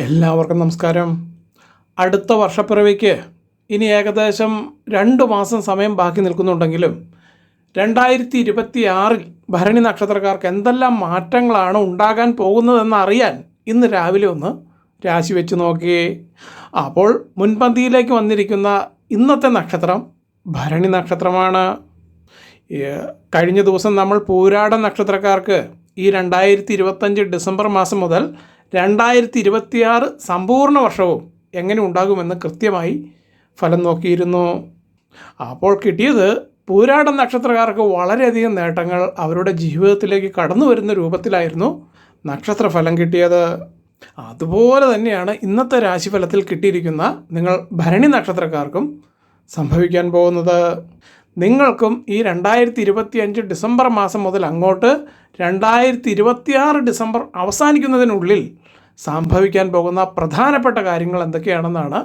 എല്ലാവർക്കും നമസ്കാരം. അടുത്ത വർഷപ്പിറവിക്ക് ഇനി ഏകദേശം 2 മാസം സമയം ബാക്കി നിൽക്കുന്നുണ്ടെങ്കിലും 2026 ഭരണി നക്ഷത്രക്കാർക്ക് എന്തെല്ലാം മാറ്റങ്ങളാണ് ഉണ്ടാകാൻ പോകുന്നതെന്ന് അറിയാൻ ഇന്ന് രാവിലെ ഒന്ന് രാശി വെച്ച് നോക്കി. അപ്പോൾ മുൻപന്തിയിലേക്ക് വന്നിരിക്കുന്ന ഇന്നത്തെ നക്ഷത്രം ഭരണി നക്ഷത്രമാണ്. കഴിഞ്ഞ ദിവസം നമ്മൾ പൂരാട നക്ഷത്രക്കാർക്ക് ഈ 2025 ഡിസംബർ മാസം മുതൽ 2026 സമ്പൂർണ്ണ വർഷവും എങ്ങനെ ഉണ്ടാകുമെന്ന് കൃത്യമായി ഫലം നോക്കിയിരുന്നു. അപ്പോൾ കിട്ടിയത് പൂരാട നക്ഷത്രക്കാർക്ക് വളരെയധികം നേട്ടങ്ങൾ അവരുടെ ജീവിതത്തിലേക്ക് കടന്നു വരുന്ന രൂപത്തിലായിരുന്നു നക്ഷത്രഫലം കിട്ടിയത്. അതുപോലെ തന്നെയാണ് ഇന്നത്തെ രാശിഫലത്തിൽ കിട്ടിയിരിക്കുന്ന നിങ്ങൾ ഭരണി നക്ഷത്രക്കാർക്കും സംഭവിക്കാൻ പോകുന്നത്. നിങ്ങൾക്കും ഈ 2025 ഡിസംബർ മാസം മുതൽ അങ്ങോട്ട് 2026 ഡിസംബർ അവസാനിക്കുന്നതിനുള്ളിൽ സംഭവിക്കാൻ പോകുന്ന പ്രധാനപ്പെട്ട കാര്യങ്ങൾ എന്തൊക്കെയാണെന്നാണ്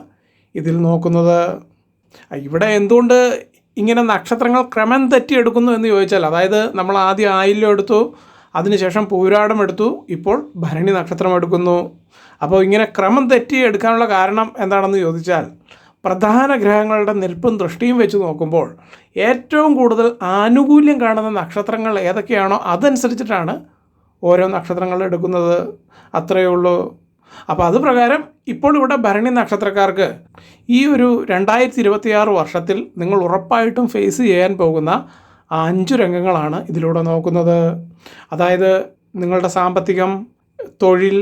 ഇതിൽ നോക്കുന്നത്. ഇവിടെ എന്തുകൊണ്ട് ഇങ്ങനെ നക്ഷത്രങ്ങൾ ക്രമം തെറ്റിയെടുക്കുന്നു എന്ന് ചോദിച്ചാൽ, അതായത് നമ്മൾ ആദ്യം ആയില്യം എടുത്തു, അതിനുശേഷം പൂരാടം എടുത്തു, ഇപ്പോൾ ഭരണി നക്ഷത്രം എടുക്കുന്നു. അപ്പോൾ ഇങ്ങനെ ക്രമം തെറ്റി എടുക്കാനുള്ള കാരണം എന്താണെന്ന് ചോദിച്ചാൽ, പ്രധാന ഗ്രഹങ്ങളുടെ നിൽപ്പും ദൃഷ്ടിയും വെച്ച് നോക്കുമ്പോൾ ഏറ്റവും കൂടുതൽ ആനുകൂല്യം കാണുന്ന നക്ഷത്രങ്ങൾ ഏതൊക്കെയാണോ അതനുസരിച്ചിട്ടാണ് ഓരോ നക്ഷത്രങ്ങൾ എടുക്കുന്നത്. അത്രയേ ഉള്ളൂ. അപ്പോൾ അത് പ്രകാരം ഇപ്പോൾ ഇവിടെ ഭരണി നക്ഷത്രക്കാർക്ക് ഈ ഒരു 2026 വർഷത്തിൽ നിങ്ങൾ ഉറപ്പായിട്ടും ഫേസ് ചെയ്യാൻ പോകുന്ന 5 രംഗങ്ങളാണ് ഇതിലൂടെ നോക്കുന്നത്. അതായത് നിങ്ങളുടെ സാമ്പത്തികം, തൊഴിൽ,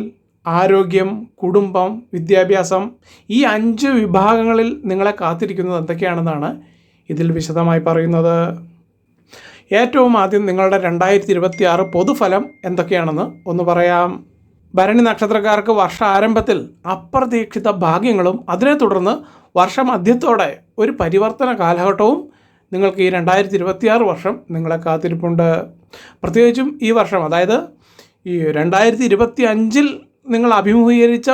ആരോഗ്യം, കുടുംബം, വിദ്യാഭ്യാസം, ഈ 5 വിഭാഗങ്ങളിൽ നിങ്ങളെ കാത്തിരിക്കുന്നത് എന്തൊക്കെയാണെന്നാണ് ഇതിൽ വിശദമായി പറയുന്നത്. ഏറ്റവും ആദ്യം നിങ്ങളുടെ 2026 പൊതുഫലം എന്തൊക്കെയാണെന്ന് ഒന്ന് പറയാം. ഭരണി നക്ഷത്രക്കാർക്ക് വർഷാരംഭത്തിൽ അപ്രതീക്ഷിത ഭാഗ്യങ്ങളും അതിനെ തുടർന്ന് വർഷമധ്യത്തോടെ ഒരു പരിവർത്തന കാലഘട്ടവും നിങ്ങൾക്ക് ഈ 2026 വർഷം നിങ്ങളെ കാത്തിരിപ്പുണ്ട്. പ്രത്യേകിച്ചും ഈ വർഷം, അതായത് ഈ 2025 നിങ്ങൾ അഭിമുഖീകരിച്ച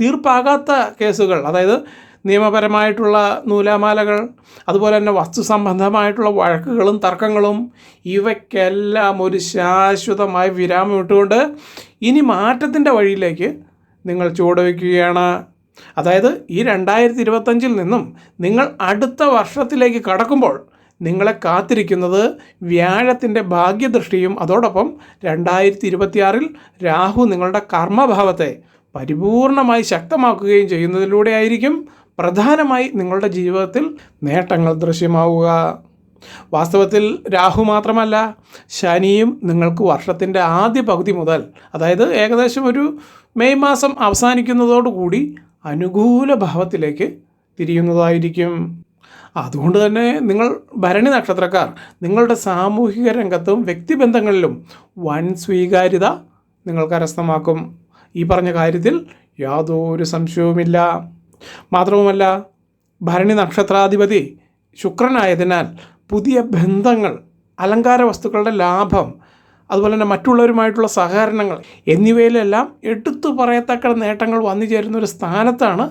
തീർപ്പാകാത്ത കേസുകൾ, അതായത് നിയമപരമായിട്ടുള്ള നൂലാമാലകൾ, അതുപോലെ തന്നെ വസ്തു സംബന്ധമായിട്ടുള്ള വഴക്കുകളും തർക്കങ്ങളും, ഇവയ്ക്കെല്ലാം ഒരു ശാശ്വതമായ വിരാമം ഇട്ടുകൊണ്ട് ഇനി മാറ്റത്തിൻ്റെ വഴിയിലേക്ക് നിങ്ങൾ ചുവടുവയ്ക്കുകയാണ്. അതായത് ഈ 2025 നിന്നും നിങ്ങൾ അടുത്ത വർഷത്തിലേക്ക് കടക്കുമ്പോൾ നിങ്ങളെ കാത്തിരിക്കുന്നത് വ്യാഴത്തിൻ്റെ ഭാഗ്യദൃഷ്ടിയും അതോടൊപ്പം 2026 രാഹു നിങ്ങളുടെ കർമ്മഭാവത്തെ പരിപൂർണമായി ശക്തമാക്കുകയും ചെയ്യുന്നതിലൂടെ ആയിരിക്കും പ്രധാനമായി നിങ്ങളുടെ ജീവിതത്തിൽ നേട്ടങ്ങൾ ദൃശ്യമാവുക. വാസ്തവത്തിൽ രാഹു മാത്രമല്ല, ശനിയും നിങ്ങൾക്ക് വർഷത്തിൻ്റെ ആദ്യ പകുതി മുതൽ, അതായത് ഏകദേശം ഒരു മെയ് മാസം അവസാനിക്കുന്നതോടുകൂടി അനുകൂല ഭാവത്തിലേക്ക് തിരിയുന്നതായിരിക്കും. അതുകൊണ്ട് തന്നെ നിങ്ങൾ ഭരണി നക്ഷത്രക്കാർ നിങ്ങളുടെ സാമൂഹിക രംഗത്തും വ്യക്തിബന്ധങ്ങളിലും വൻ സ്വീകാര്യത നിങ്ങൾ കരസ്ഥമാക്കും. ഈ പറഞ്ഞ കാര്യത്തിൽ യാതൊരു സംശയവുമില്ല. മാത്രവുമല്ല, ഭരണി നക്ഷത്രാധിപതി ശുക്രനായതിനാൽ പുതിയ ബന്ധങ്ങൾ, അലങ്കാര വസ്തുക്കളുടെ ലാഭം, അതുപോലെ തന്നെ മറ്റുള്ളവരുമായിട്ടുള്ള സഹകരണങ്ങൾ എന്നിവയിലെല്ലാം എടുത്തു പറയത്തക്ക നേട്ടങ്ങൾ വന്നു ചേരുന്ന ഒരു സ്ഥാനത്താണ്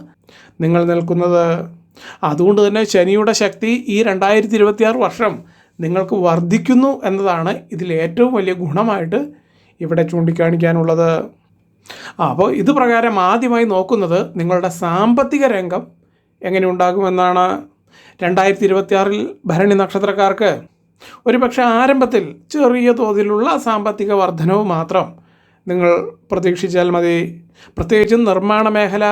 നിങ്ങൾ നിൽക്കുന്നത്. അതുകൊണ്ട് തന്നെ ശനിയുടെ ശക്തി ഈ 2026 വർഷം നിങ്ങൾക്ക് വർദ്ധിക്കുന്നു എന്നതാണ് ഇതിൽ ഏറ്റവും വലിയ ഗുണമായിട്ട് ഇവിടെ ചൂണ്ടിക്കാണിക്കാനുള്ളത്. അപ്പോൾ ഇത് പ്രകാരം ആദ്യമായി നോക്കുന്നത് നിങ്ങളുടെ സാമ്പത്തിക രംഗം എങ്ങനെ ഉണ്ടാകുമെന്നാണ്. 2026 ഭരണി നക്ഷത്രക്കാർക്ക് ഒരുപക്ഷെ ആരംഭത്തിൽ ചെറിയ തോതിലുള്ള സാമ്പത്തിക വർധനവ് മാത്രം നിങ്ങൾ പ്രതീക്ഷിച്ചാൽ മതി. പ്രത്യേകിച്ചും നിർമ്മാണ മേഖല,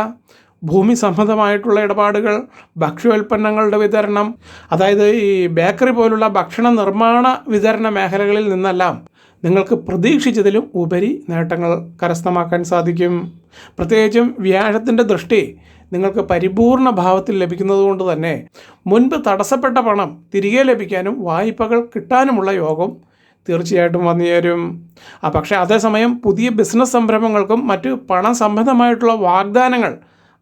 ഭൂമി സംബന്ധമായിട്ടുള്ള ഇടപാടുകൾ, ഭക്ഷ്യോൽപ്പന്നങ്ങളുടെ വിതരണം, അതായത് ഈ ബേക്കറി പോലുള്ള ഭക്ഷണ നിർമ്മാണ വിതരണ മേഖലകളിൽ നിന്നെല്ലാം നിങ്ങൾക്ക് പ്രതീക്ഷിച്ചതിലും ഉപരി നേട്ടങ്ങൾ കരസ്ഥമാക്കാൻ സാധിക്കും. പ്രത്യേകിച്ചും വ്യാഴത്തിൻ്റെ ദൃഷ്ടി നിങ്ങൾക്ക് പരിപൂർണ ഭാവത്തിൽ ലഭിക്കുന്നത് കൊണ്ട് തന്നെ മുൻപ് തടസ്സപ്പെട്ട പണം തിരികെ ലഭിക്കാനും വായ്പകൾ കിട്ടാനുമുള്ള യോഗം തീർച്ചയായിട്ടും വന്നു ചേരും. പക്ഷേ അതേസമയം പുതിയ ബിസിനസ് സംരംഭങ്ങൾക്കും മറ്റ് പണം സംബന്ധമായിട്ടുള്ള വാഗ്ദാനങ്ങൾ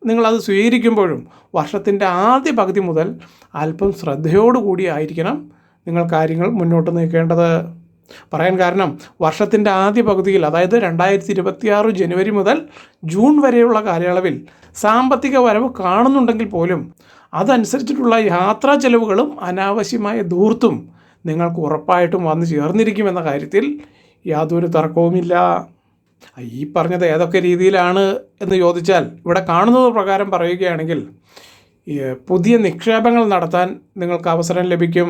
നിങ്ങളത് സ്വീകരിക്കുമ്പോഴും വർഷത്തിൻ്റെ ആദ്യ പകുതി മുതൽ അല്പം ശ്രദ്ധയോടുകൂടി ആയിരിക്കണം നിങ്ങൾ കാര്യങ്ങൾ മുന്നോട്ട് നീക്കേണ്ടത്. പറയാൻ കാരണം, വർഷത്തിൻ്റെ ആദ്യ പകുതിയിൽ, അതായത് 2026 ജനുവരി മുതൽ ജൂൺ വരെയുള്ള കാലയളവിൽ സാമ്പത്തിക വരവ് കാണുന്നുണ്ടെങ്കിൽ പോലും അതനുസരിച്ചിട്ടുള്ള യാത്രാ ചെലവുകളും അനാവശ്യമായ ധൂർത്തും നിങ്ങൾക്ക് ഉറപ്പായിട്ടും വന്നു ചേർന്നിരിക്കുമെന്ന കാര്യത്തിൽ യാതൊരു തർക്കവുമില്ല. ഈ പറഞ്ഞത് ഏതൊക്കെ രീതിയിലാണ് എന്ന് ചോദിച്ചാൽ, ഇവിടെ കാണുന്നത് പ്രകാരം പറയുകയാണെങ്കിൽ പുതിയ നിക്ഷേപങ്ങൾ നടത്താൻ നിങ്ങൾക്ക് അവസരം ലഭിക്കും.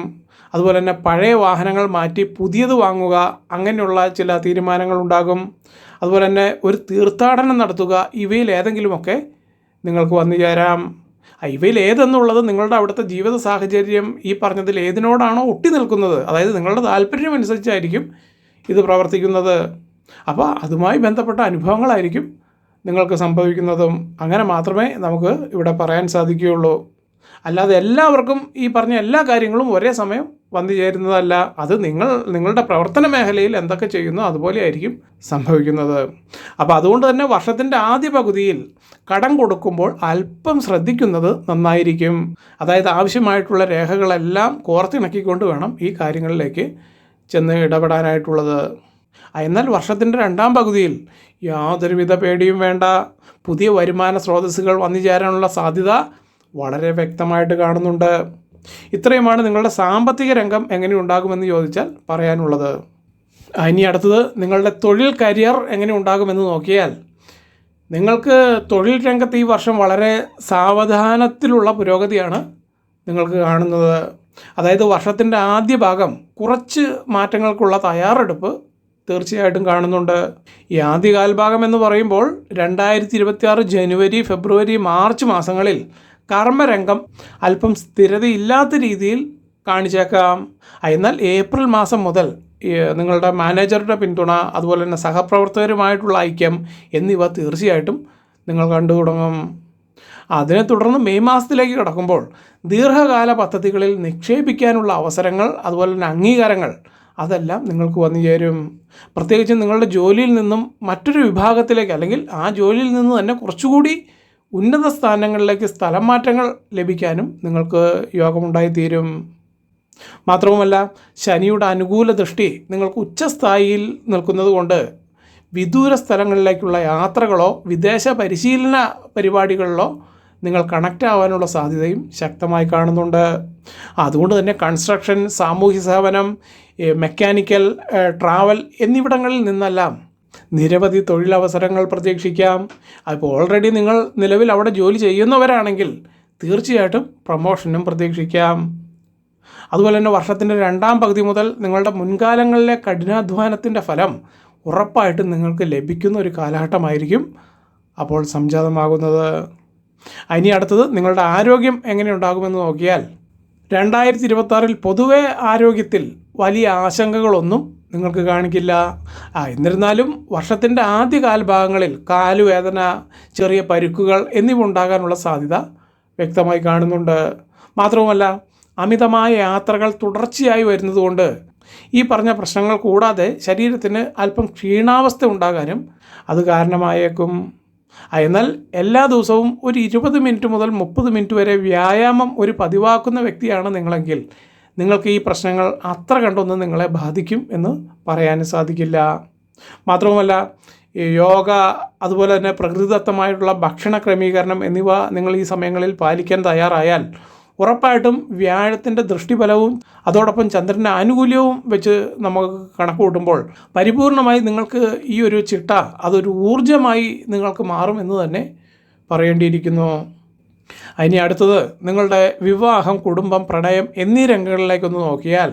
അതുപോലെ തന്നെ പഴയ വാഹനങ്ങൾ മാറ്റി പുതിയത് വാങ്ങുക, അങ്ങനെയുള്ള ചില തീരുമാനങ്ങൾ ഉണ്ടാകും. അതുപോലെ തന്നെ ഒരു തീർത്ഥാടനം നടത്തുക, ഇവയിൽ ഏതെങ്കിലുമൊക്കെ നിങ്ങൾക്ക് വന്നു ചേരാം. ഇവയിൽ ഏതെന്നുള്ളത് നിങ്ങളുടെ അവിടുത്തെ ജീവിത സാഹചര്യം ഈ പറഞ്ഞതിൽ ഏതിനോടാണോ ഒട്ടി നിൽക്കുന്നത്, അതായത് നിങ്ങളുടെ താല്പര്യം അനുസരിച്ചായിരിക്കും ഇത് പ്രവർത്തിക്കുന്നത്. അപ്പോൾ അതുമായി ബന്ധപ്പെട്ട അനുഭവങ്ങളായിരിക്കും നിങ്ങൾക്ക് സംഭവിക്കുന്നതും. അങ്ങനെ മാത്രമേ നമുക്ക് ഇവിടെ പറയാൻ സാധിക്കുകയുള്ളൂ. അല്ലാതെ എല്ലാവർക്കും ഈ പറഞ്ഞ എല്ലാ കാര്യങ്ങളും ഒരേ സമയം വന്നു ചേരുന്നതല്ല. അത് നിങ്ങളുടെ പ്രവർത്തന മേഖലയിൽ എന്തൊക്കെ ചെയ്യുന്നു അതുപോലെ ആയിരിക്കും സംഭവിക്കുന്നത്. അപ്പോൾ അതുകൊണ്ട് തന്നെ വർഷത്തിൻ്റെ ആദ്യ പകുതിയിൽ കടം കൊടുക്കുമ്പോൾ അല്പം ശ്രദ്ധിക്കുന്നത് നന്നായിരിക്കും. അതായത് ആവശ്യമായിട്ടുള്ള രേഖകളെല്ലാം കോർത്തിണക്കിക്കൊണ്ട് വേണം ഈ കാര്യങ്ങളിലേക്ക് ചെന്ന് ഇടപെടാനായിട്ടുള്ളത്. എന്നാൽ വർഷത്തിൻ്റെ രണ്ടാം പകുതിയിൽ യാതൊരുവിധ പേടിയും വേണ്ട. പുതിയ വരുമാന സ്രോതസ്സുകൾ വന്നു ചേരാനുള്ള സാധ്യത വളരെ വ്യക്തമായിട്ട് കാണുന്നുണ്ട്. ഇത്രയുമാണ് നിങ്ങളുടെ സാമ്പത്തിക രംഗം എങ്ങനെ ഉണ്ടാകുമെന്ന് ചോദിച്ചാൽ പറയാനുള്ളത്. ഇനി അടുത്തത് നിങ്ങളുടെ തൊഴിൽ കരിയർ എങ്ങനെ ഉണ്ടാകുമെന്ന് നോക്കിയാൽ, നിങ്ങൾക്ക് തൊഴിൽ രംഗത്ത് ഈ വർഷം വളരെ സാവധാനത്തിലുള്ള പുരോഗതിയാണ് നിങ്ങൾക്ക് കാണുന്നത്. അതായത് വർഷത്തിൻ്റെ ആദ്യ ഭാഗം കുറച്ച് മാറ്റങ്ങൾക്കുള്ള തയ്യാറെടുപ്പ് തീർച്ചയായിട്ടും കാണുന്നുണ്ട്. ഈ ആദ്യകാൽഭാഗം എന്ന് പറയുമ്പോൾ 2026 ജനുവരി, ഫെബ്രുവരി, മാർച്ച് മാസങ്ങളിൽ കർമ്മരംഗം അല്പം സ്ഥിരതയില്ലാത്ത രീതിയിൽ കാണിച്ചേക്കാം. എന്നാൽ ഏപ്രിൽ മാസം മുതൽ നിങ്ങളുടെ മാനേജറുടെ പിന്തുണ, അതുപോലെ തന്നെ സഹപ്രവർത്തകരുമായിട്ടുള്ള ഐക്യം എന്നിവ തീർച്ചയായിട്ടും നിങ്ങൾ കണ്ടു തുടങ്ങും. അതിനെ തുടർന്ന് മെയ് മാസത്തിലേക്ക് കടക്കുമ്പോൾ ദീർഘകാല പദ്ധതികളിൽ നിക്ഷേപിക്കാനുള്ള അവസരങ്ങൾ, അതുപോലെ തന്നെ അംഗീകാരങ്ങൾ, അതെല്ലാം നിങ്ങൾക്ക് വന്നു ചേരും. പ്രത്യേകിച്ച് നിങ്ങളുടെ ജോലിയിൽ നിന്നും മറ്റൊരു വിഭാഗത്തിലേക്ക്, അല്ലെങ്കിൽ ആ ജോലിയിൽ നിന്ന് തന്നെ കുറച്ചുകൂടി ഉന്നത സ്ഥാനങ്ങളിലേക്ക് സ്ഥലം മാറ്റങ്ങൾ ലഭിക്കാനും നിങ്ങൾക്ക് യോഗമുണ്ടായിത്തീരും. മാത്രവുമല്ല, ശനിയുടെ അനുകൂല ദൃഷ്ടി നിങ്ങൾക്ക് ഉച്ചസ്ഥായിയിൽ നിൽക്കുന്നത് കൊണ്ട് വിദൂര സ്ഥലങ്ങളിലേക്കുള്ള യാത്രകളോ വിദേശ പരിശീലന പരിപാടികളിലോ നിങ്ങൾ കണക്റ്റ് ആവാനുള്ള സാധ്യതയും ശക്തമായി കാണുന്നുണ്ട്. അതുകൊണ്ട് തന്നെ കൺസ്ട്രക്ഷൻ, സാമൂഹ്യ സേവനം, മെക്കാനിക്കൽ, ട്രാവൽ എന്നിവിടങ്ങളിൽ നിന്നെല്ലാം നിരവധി തൊഴിലവസരങ്ങൾ പ്രതീക്ഷിക്കാം. അപ്പോൾ ഓൾറെഡി നിങ്ങൾ നിലവിൽ അവിടെ ജോലി ചെയ്യുന്നവരാണെങ്കിൽ തീർച്ചയായിട്ടും പ്രമോഷനും പ്രതീക്ഷിക്കാം. അതുപോലെ തന്നെ വർഷത്തിൻ്റെ രണ്ടാം പകുതി മുതൽ നിങ്ങളുടെ മുൻകാലങ്ങളിലെ കഠിനാധ്വാനത്തിൻ്റെ ഫലം ഉറപ്പായിട്ടും നിങ്ങൾക്ക് ലഭിക്കുന്ന ഒരു കാലഘട്ടമായിരിക്കും അപ്പോൾ സംജാതമാകുന്നത്. ഇനി അടുത്തത് നിങ്ങളുടെ ആരോഗ്യം എങ്ങനെ ഉണ്ടാകുമെന്ന് നോക്കിയാൽ, 2026 പൊതുവെ ആരോഗ്യത്തിൽ വലിയ ആശങ്കകളൊന്നും നിങ്ങൾക്ക് കാണിക്കില്ല. എന്നിരുന്നാലും വർഷത്തിൻ്റെ ആദ്യ കാൽഭാഗങ്ങളിൽ കാലുവേദന, ചെറിയ പരുക്കുകൾ എന്നിവ ഉണ്ടാകാനുള്ള സാധ്യത വ്യക്തമായി കാണുന്നുണ്ട്. മാത്രവുമല്ല, അമിതമായ യാത്രകൾ തുടർച്ചയായി വരുന്നതുകൊണ്ട് ഈ പറഞ്ഞ പ്രശ്നങ്ങൾ കൂടാതെ ശരീരത്തിന് അല്പം ക്ഷീണാവസ്ഥ ഉണ്ടാകാനും അത് കാരണമായേക്കും. എന്നാൽ എല്ലാ ദിവസവും ഒരു 20 മിനിറ്റ് മുതൽ 30 മിനിറ്റ് വരെ വ്യായാമം ഒരു പതിവാക്കുന്ന വ്യക്തിയാണ് നിങ്ങളെങ്കിൽ നിങ്ങൾക്ക് ഈ പ്രശ്നങ്ങൾ അത്ര കണ്ടൊന്നും നിങ്ങളെ ബാധിക്കും എന്ന് പറയാനും സാധിക്കില്ല. മാത്രവുമല്ല, യോഗ, അതുപോലെ തന്നെ പ്രകൃതിദത്തമായിട്ടുള്ള ഭക്ഷണ ക്രമീകരണം എന്നിവ നിങ്ങൾ ഈ സമയങ്ങളിൽ പാലിക്കാൻ തയ്യാറായാൽ ഉറപ്പായിട്ടും വ്യാഴത്തിൻ്റെ ദൃഷ്ടിഫലവും അതോടൊപ്പം ചന്ദ്രൻ്റെ ആനുകൂല്യവും വെച്ച് നമുക്ക് കണക്ക് കൂട്ടുമ്പോൾ പരിപൂർണമായി നിങ്ങൾക്ക് ഈ ഒരു ചിട്ട അതൊരു ഊർജ്ജമായി നിങ്ങൾക്ക് മാറുമെന്ന് തന്നെ പറയേണ്ടിയിരിക്കുന്നു. ഇനി അടുത്തത് നിങ്ങളുടെ വിവാഹം, കുടുംബം, പ്രണയം എന്നീ രംഗങ്ങളിലേക്കൊന്ന് നോക്കിയാൽ,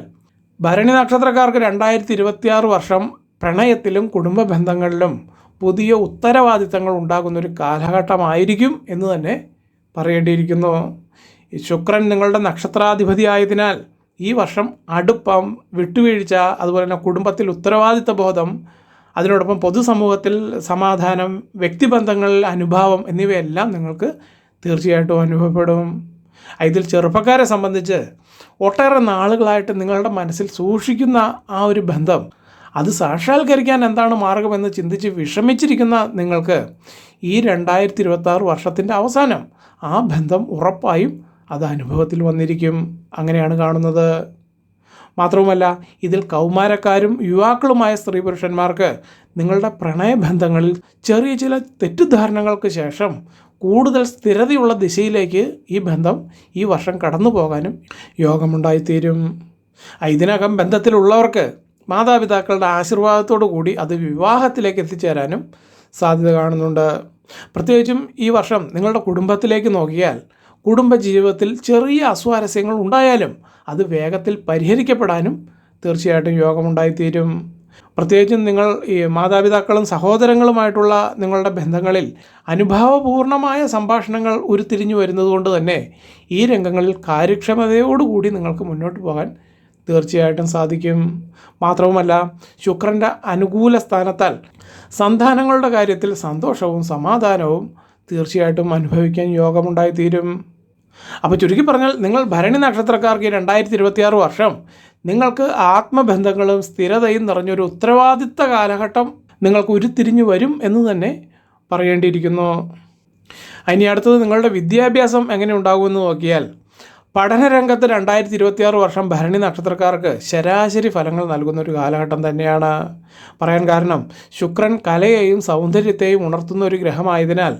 ഭരണി നക്ഷത്രക്കാർക്ക് 2026 വർഷം പ്രണയത്തിലും കുടുംബ ബന്ധങ്ങളിലും പുതിയ ഉത്തരവാദിത്തങ്ങൾ ഉണ്ടാകുന്നൊരു കാലഘട്ടമായിരിക്കും എന്ന് തന്നെ പറയേണ്ടിയിരിക്കുന്നു. ശുക്രൻ നിങ്ങളുടെ നക്ഷത്രാധിപതിയായതിനാൽ ഈ വർഷം അടുപ്പം, വിട്ടുവീഴ്ച, അതുപോലെ തന്നെ കുടുംബത്തിൽ ഉത്തരവാദിത്ത ബോധം, അതിനോടൊപ്പം പൊതുസമൂഹത്തിൽ സമാധാനം, വ്യക്തിബന്ധങ്ങളിൽ അനുഭാവം എന്നിവയെല്ലാം നിങ്ങൾക്ക് തീർച്ചയായിട്ടും അനുഭവപ്പെടും. ഇതിൽ ചെറുപ്പക്കാരെ സംബന്ധിച്ച് ഒട്ടേറെ നാളുകളായിട്ട് നിങ്ങളുടെ മനസ്സിൽ സൂക്ഷിക്കുന്ന ആ ഒരു ബന്ധം അത് സാക്ഷാത്കരിക്കാൻ എന്താണ് മാർഗമെന്ന് ചിന്തിച്ച് വിഷമിച്ചിരിക്കുന്ന നിങ്ങൾക്ക് ഈ 2026 വർഷത്തിൻ്റെ അവസാനം ആ ബന്ധം ഉറപ്പായും അത് അനുഭവത്തിൽ വന്നിരിക്കും. അങ്ങനെയാണ് കാണുന്നത്. മാത്രവുമല്ല, ഇതിൽ കൗമാരക്കാരും യുവാക്കളുമായ സ്ത്രീ പുരുഷന്മാർക്ക് നിങ്ങളുടെ പ്രണയബന്ധങ്ങളിൽ ചെറിയ ചില തെറ്റിദ്ധാരണകൾക്ക് ശേഷം കൂടുതൽ സ്ഥിരതയുള്ള ദിശയിലേക്ക് ഈ ബന്ധം ഈ വർഷം കടന്നു പോകാനും യോഗമുണ്ടായിത്തീരും. ഇതിനകം ബന്ധത്തിലുള്ളവർക്ക് മാതാപിതാക്കളുടെ ആശീർവാദത്തോടു കൂടി അത് വിവാഹത്തിലേക്ക് എത്തിച്ചേരാനും സാധ്യത കാണുന്നുണ്ട്. പ്രത്യേകിച്ചും ഈ വർഷം നിങ്ങളുടെ കുടുംബത്തിലേക്ക് നോക്കിയാൽ കുടുംബജീവിതത്തിൽ ചെറിയ അസ്വാരസ്യങ്ങൾ ഉണ്ടായാലും അത് വേഗത്തിൽ പരിഹരിക്കപ്പെടാനും തീർച്ചയായിട്ടും യോഗമുണ്ടായിത്തീരും. പ്രത്യേകിച്ചും നിങ്ങൾ ഈ മാതാപിതാക്കളും സഹോദരങ്ങളുമായിട്ടുള്ള നിങ്ങളുടെ ബന്ധങ്ങളിൽ അനുഭാവപൂർണമായ സംഭാഷണങ്ങൾ ഉരുത്തിരിഞ്ഞു വരുന്നതുകൊണ്ട് തന്നെ ഈ രംഗങ്ങളിൽ കാര്യക്ഷമതയോടുകൂടി നിങ്ങൾക്ക് മുന്നോട്ട് പോകാൻ തീർച്ചയായിട്ടും സാധിക്കും. മാത്രവുമല്ല, ശുക്രൻ്റെ അനുകൂല സ്ഥാനത്താൽ സന്താനങ്ങളുടെ കാര്യത്തിൽ സന്തോഷവും സമാധാനവും തീർച്ചയായിട്ടും അനുഭവിക്കാൻ യോഗമുണ്ടായിത്തീരും. അപ്പോൾ ചുരുക്കി പറഞ്ഞാൽ, നിങ്ങൾ ഭരണി നക്ഷത്രക്കാർക്ക് 2026 വർഷം നിങ്ങൾക്ക് ആത്മബന്ധങ്ങളും സ്ഥിരതയും നിറഞ്ഞൊരു ഉത്തരവാദിത്ത കാലഘട്ടം നിങ്ങൾക്ക് ഉരുത്തിരിഞ്ഞു വരും എന്ന് തന്നെ പറയേണ്ടിയിരിക്കുന്നു. ഇനി അടുത്തത് നിങ്ങളുടെ വിദ്യാഭ്യാസം എങ്ങനെ ഉണ്ടാകുമെന്ന് നോക്കിയാൽ, പഠനരംഗത്ത് 2026 വർഷം ഭരണി നക്ഷത്രക്കാർക്ക് ശരാശരി ഫലങ്ങൾ നൽകുന്ന ഒരു കാലഘട്ടം തന്നെയാണ്. പറയാൻ കാരണം, ശുക്രൻ കലയെയും സൗന്ദര്യത്തെയും ഉണർത്തുന്ന ഒരു ഗ്രഹമായതിനാൽ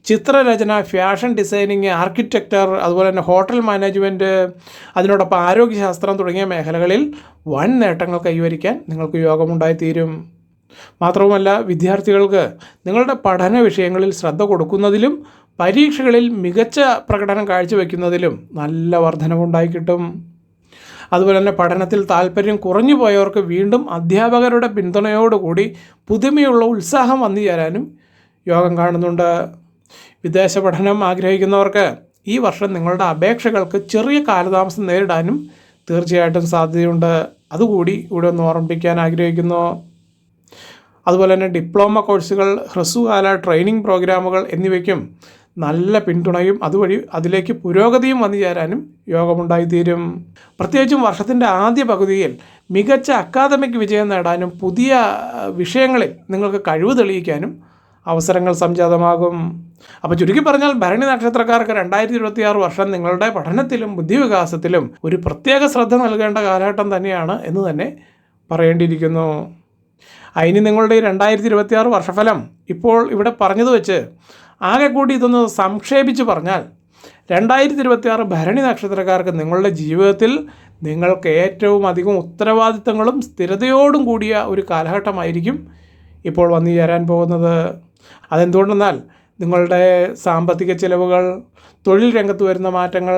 ചിത്രരചന, ഫാഷൻ ഡിസൈനിങ്, ആർക്കിടെക്ചർ, അതുപോലെ തന്നെ ഹോട്ടൽ മാനേജ്മെൻറ്റ്, അതിനോടൊപ്പം ആരോഗ്യശാസ്ത്രം തുടങ്ങിയ മേഖലകളിൽ വൻ നേട്ടങ്ങൾ കൈവരിക്കാൻ നിങ്ങൾക്ക് യോഗമുണ്ടായിത്തീരും. മാത്രവുമല്ല, വിദ്യാർത്ഥികൾക്ക് നിങ്ങളുടെ പഠന വിഷയങ്ങളിൽ ശ്രദ്ധ കൊടുക്കുന്നതിലും പരീക്ഷകളിൽ മികച്ച പ്രകടനം കാഴ്ചവെക്കുന്നതിലും നല്ല വർധനവുണ്ടായി കിട്ടും. അതുപോലെ തന്നെ പഠനത്തിൽ താല്പര്യം കുറഞ്ഞു പോയവർക്ക് വീണ്ടും അധ്യാപകരുടെ പിന്തുണയോടുകൂടി പുതുമയുള്ള ഉത്സാഹം വന്നു ചേരാനും യോഗം കാണുന്നുണ്ട്. വിദേശ പഠനം ആഗ്രഹിക്കുന്നവർക്ക് ഈ വർഷം നിങ്ങളുടെ അപേക്ഷകൾക്ക് ചെറിയ കാലതാമസം നേരിടാനും തീർച്ചയായിട്ടും സാധ്യതയുണ്ട്. അതുകൂടി ഇവിടെ ഒന്ന് ഓർമ്മിപ്പിക്കാൻ ആഗ്രഹിക്കുന്നു. അതുപോലെ തന്നെ ഡിപ്ലോമ കോഴ്സുകൾ, ഹ്രസ്വകാല ട്രെയിനിങ് പ്രോഗ്രാമുകൾ എന്നിവയ്ക്കും നല്ല പിന്തുണയും അതുവഴി അതിലേക്ക് പുരോഗതിയും വന്നു ചേരാനും യോഗമുണ്ടായിത്തീരും. പ്രത്യേകിച്ചും വർഷത്തിൻ്റെ ആദ്യ പകുതിയിൽ മികച്ച അക്കാദമിക് വിജയം നേടാനും പുതിയ വിഷയങ്ങളിൽ നിങ്ങൾക്ക് കഴിവ് തെളിയിക്കാനും അവസരങ്ങൾ സംജാതമാകും. അപ്പോൾ ചുരുക്കി പറഞ്ഞാൽ, ഭരണി നക്ഷത്രക്കാർക്ക് 2026 വർഷം നിങ്ങളുടെ പഠനത്തിലും ബുദ്ധിവികാസത്തിലും ഒരു പ്രത്യേക ശ്രദ്ധ നൽകേണ്ട കാലഘട്ടം തന്നെയാണ് എന്ന് തന്നെ പറയേണ്ടിയിരിക്കുന്നു. അതിന് നിങ്ങളുടെ 2026 വർഷഫലം ഇപ്പോൾ ഇവിടെ പറഞ്ഞത് വെച്ച് ആകെ കൂടി ഇതൊന്ന് സംക്ഷേപിച്ച് പറഞ്ഞാൽ, 2026 ഭരണി നക്ഷത്രക്കാർക്ക് നിങ്ങളുടെ ജീവിതത്തിൽ നിങ്ങൾക്ക് ഏറ്റവും അധികം ഉത്തരവാദിത്തങ്ങളും സ്ഥിരതയോടും കൂടിയ ഒരു കാലഘട്ടമായിരിക്കും ഇപ്പോൾ വന്നു ചേരാൻ പോകുന്നത്. അതെന്തുകൊണ്ടെന്നാൽ, നിങ്ങളുടെ സാമ്പത്തിക ചിലവുകൾ, തൊഴിൽ രംഗത്ത് വരുന്ന മാറ്റങ്ങൾ,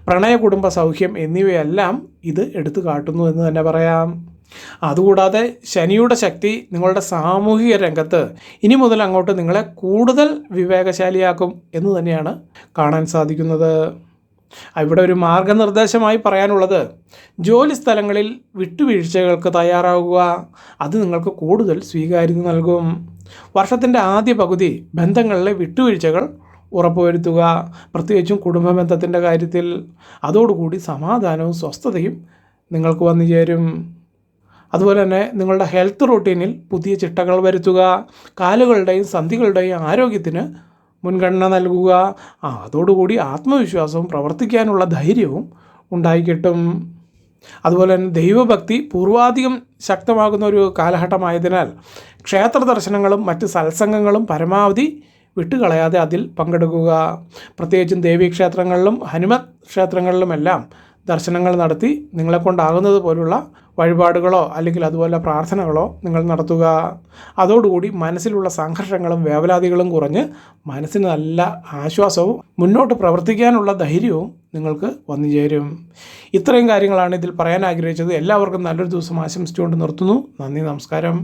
പ്രണയ കുടുംബ സൗഖ്യം എന്നിവയെല്ലാം ഇത് എടുത്തു കാട്ടുന്നു എന്ന് തന്നെ പറയാം. അതുകൂടാതെ ശനിയുടെ ശക്തി നിങ്ങളുടെ സാമൂഹിക രംഗത്ത് ഇനി മുതൽ അങ്ങോട്ട് നിങ്ങളെ കൂടുതൽ വിവേകശാലിയാക്കും എന്ന് തന്നെയാണ് കാണാൻ സാധിക്കുന്നത്. ഇവിടെ ഒരു മാർഗനിർദ്ദേശമായി പറയാനുള്ളത്, ജോലി സ്ഥലങ്ങളിൽ വിട്ടുവീഴ്ചകൾക്ക് തയ്യാറാവുക. അത് നിങ്ങൾക്ക് കൂടുതൽ സ്വീകാര്യത നൽകും. വർഷത്തിൻ്റെ ആദ്യ പകുതി ബന്ധങ്ങളിലെ വിട്ടുവീഴ്ചകൾ ഉറപ്പുവരുത്തുക, പ്രത്യേകിച്ചും കുടുംബ ബന്ധത്തിൻ്റെ കാര്യത്തിൽ. അതോടുകൂടി സമാധാനവും സ്വസ്ഥതയും നിങ്ങൾക്ക് വന്നു ചേരും. അതുപോലെ തന്നെ നിങ്ങളുടെ ഹെൽത്ത് റൂട്ടീനിൽ പുതിയ ചിട്ടകൾ വരുത്തുക, കാലുകളുടെയും സന്ധികളുടെയും ആരോഗ്യത്തിന് മുൻഗണന നൽകുക. അതോടുകൂടി ആത്മവിശ്വാസവും പ്രവർത്തിക്കാനുള്ള ധൈര്യവും ഉണ്ടായിക്കിട്ടും. അതുപോലെ തന്നെ ദൈവഭക്തി പൂർവാധികം ശക്തമാകുന്ന ഒരു കാലഘട്ടമായതിനാൽ ക്ഷേത്ര ദർശനങ്ങളും മറ്റ് സത്സംഗങ്ങളും പരമാവധി വിട്ടുകളയാതെ അതിൽ പങ്കെടുക്കുക. പ്രത്യേകിച്ചും ദേവീക്ഷേത്രങ്ങളിലും ഹനുമത് ക്ഷേത്രങ്ങളിലുമെല്ലാം ദർശനങ്ങൾ നടത്തി നിങ്ങളെക്കൊണ്ടാകുന്നത് പോലുള്ള വഴിപാടുകളോ അല്ലെങ്കിൽ അതുപോലെ പ്രാർത്ഥനകളോ നിങ്ങൾ നടത്തുക. അതോടുകൂടി മനസ്സിലുള്ള സംഘർഷങ്ങളും വേവലാതികളും കുറഞ്ഞ് മനസ്സിന് നല്ല ആശ്വാസവും മുന്നോട്ട് പ്രവർത്തിക്കാനുള്ള ധൈര്യവും നിങ്ങൾക്ക് വന്നു ചേരും. ഇത്രയും കാര്യങ്ങളാണ് ഇതിൽ പറയാൻ ആഗ്രഹിച്ചത്. എല്ലാവർക്കും നല്ലൊരു ദിവസം ആശംസിച്ചുകൊണ്ട് നിർത്തുന്നു. നന്ദി, നമസ്കാരം.